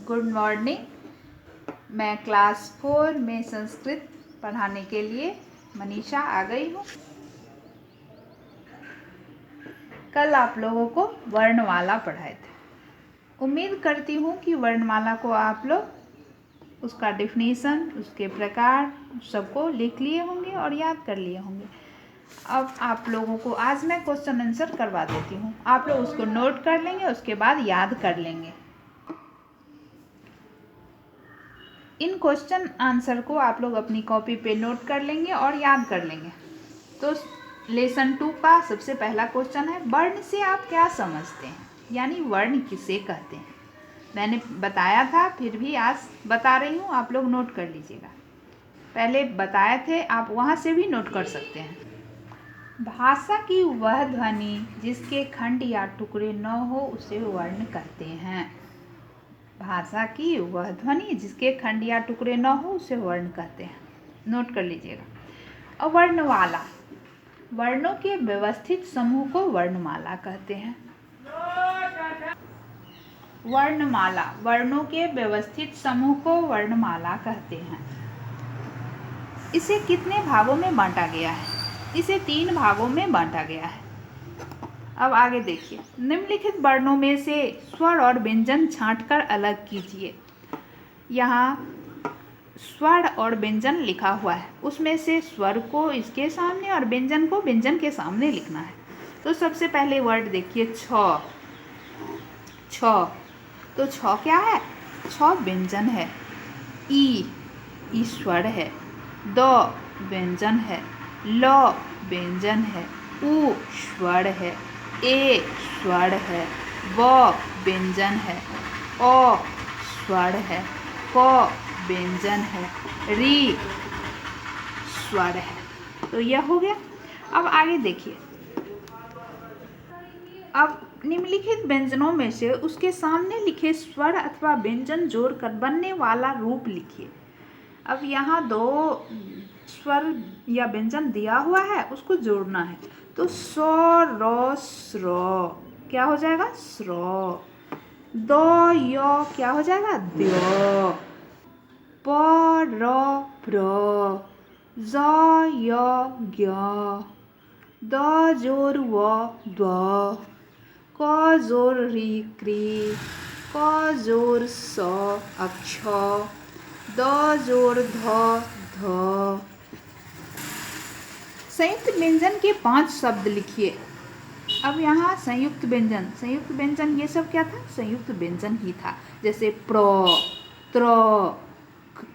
Good morning. मैं class 4 में संस्कृत पढ़ाने के लिए मनीषा आ गई हूँ। कल आप लोगों को वर्णमाला पढ़ाए थे। उम्मीद करती हूँ कि वर्णमाला को आप लोग उसका डेफिनेशन, उसके प्रकार सबको लिख लिए होंगे और याद कर लिए होंगे। अब आप लोगों को आज मैं क्वेश्चन आंसर करवा देती हूँ। आप लोग उसको नोट कर लेंगे, उसके बाद याद कर लेंगे। इन क्वेश्चन आंसर को आप लोग अपनी कॉपी पे नोट कर लेंगे और याद कर लेंगे। तो लेसन 2 का सबसे पहला क्वेश्चन है, वर्ण से आप क्या समझते हैं, यानी वर्ण किसे कहते हैं। मैंने बताया था, फिर भी आज बता रही हूँ, आप लोग नोट कर लीजिएगा। पहले बताए थे, आप वहाँ से भी नोट कर सकते हैं। भाषा की वह ध्वनि जिसके खंड या टुकड़े न हो उसे वर्ण कहते हैं। भाषा की वह ध्वनि जिसके खंड या टुकड़े न हो उसे वर्ण कहते हैं। नोट कर लीजिएगा। और वर्णमाला, वर्णों के व्यवस्थित समूह को वर्णमाला कहते हैं। वर्णमाला, वर्णों के व्यवस्थित समूह को वर्णमाला कहते हैं। इसे कितने भागों में बांटा गया है? इसे 3 भागों में बांटा गया है। अब आगे देखिए, निम्नलिखित वर्णों में से स्वर और व्यंजन छांटकर अलग कीजिए। यहाँ स्वर और व्यंजन लिखा हुआ है, उसमें से स्वर को इसके सामने और व्यंजन को व्यंजन के सामने लिखना है। तो सबसे पहले वर्ड देखिए, छ। छ, तो छ क्या है? छ व्यंजन है। ई स्वर है। द व्यंजन है। ल व्यंजन है। उ स्वर है। ए स्वर है। व व्यंजन है। अ स्वर है। क व्यंजन है। री स्वर है। तो यह हो गया। अब आगे देखिए, अब निम्नलिखित व्यंजनों में से उसके सामने लिखे स्वर अथवा व्यंजन जोड़कर बनने वाला रूप लिखिए। अब यहाँ 2 स्वर या व्यंजन दिया हुआ है, उसको जोड़ना है। तो स र स्र क्या हो जाएगा? स्र। द य क्या हो जाएगा? द्य। प र प्र। ज य ज्ञ। द जोर व द्व। क जोर रि कृ। क जोर स अक्ष। द जोर ध ध। संयुक्त व्यंजन के 5 शब्द लिखिए। अब यहाँ संयुक्त व्यंजन ये सब क्या था? संयुक्त व्यंजन ही था। जैसे प्र, त्र,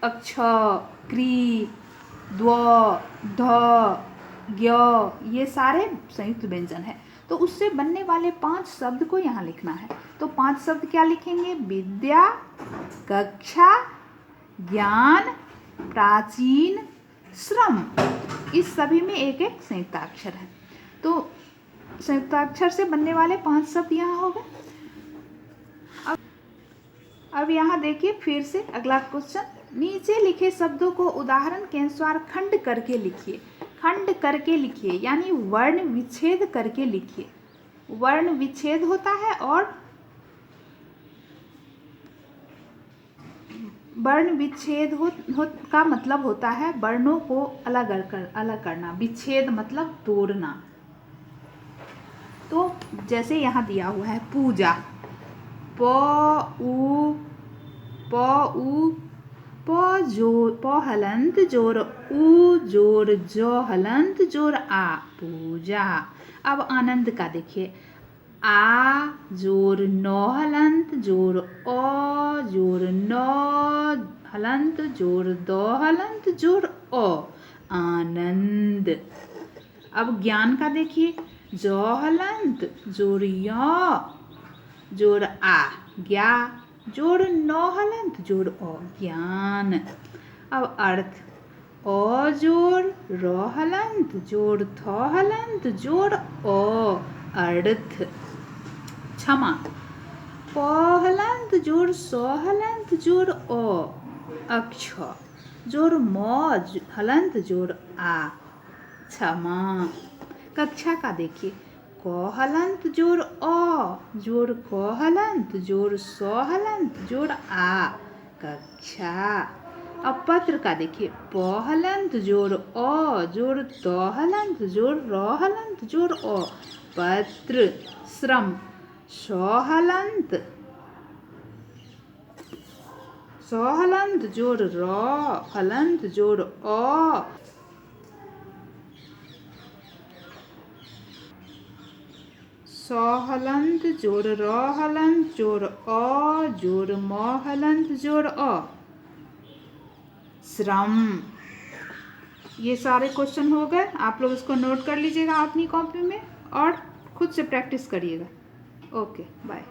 अक्ष, कृ, द्व, ध, ज्ञ, ये सारे संयुक्त व्यंजन है। तो उससे बनने वाले 5 शब्द को यहाँ लिखना है। तो 5 शब्द क्या लिखेंगे? विद्या, कक्षा, ज्ञान, प्राचीन, श्रम। इस सभी में एक एक संयुक्ताक्षर है। तो संयुक्ताक्षर से बनने वाले 5 शब्द यहाँ हो गए। अब यहाँ देखिए फिर से अगला क्वेश्चन, नीचे लिखे शब्दों को उदाहरण के अनुसार खंड करके लिखिए। खंड करके लिखिए यानी वर्ण विच्छेद करके लिखिए। वर्ण विच्छेद होता है और वर्ण विच्छेद का मतलब होता है वर्णों को अलग करना। विच्छेद मतलब तोड़ना। तो जैसे यहाँ दिया हुआ है पूजा, प उ प हलंत जोर उ जोर ज हलंत जोर आ, पूजा। अब आनंद का देखिए, आ जोर न हलंत जोर अ जोर न हलंत जोर द हलंत जोर अ, आनंद। अब ज्ञान का देखिए, ज हलंत जोर य जोर आ, ज्ञा जोर न हलंत जोर अ, ज्ञान। अब अर्थ, अ जोर र हलंत जोर थ हलंत जोर अ, अर्थ। क्षमा, प हलंत जोर स हलंत जोर अ, अक्ष जोर म हलंत जोर आ, क्षमा। कक्षा का देखिए, क हलंत जोड़ अ जोड़ क हलंत जोड़ स हलंत जोड़ आ कक्षा। अब पत्र का देखिए, प हलंत जोड़ अ जोड़ त हलंत जोड़ र हलंत जोड़ अ पत्र। श्रम स हलंत जोड़ र हलंत जोड़ अ स हलंत जोड़ र हलंत जोड़ अ जोड़ म हलंत जोड़ अ श्रम। ये सारे क्वेश्चन हो गए, आप लोग इसको नोट कर लीजिएगा अपनी कॉपी में और खुद से प्रैक्टिस करिएगा। Okay bye.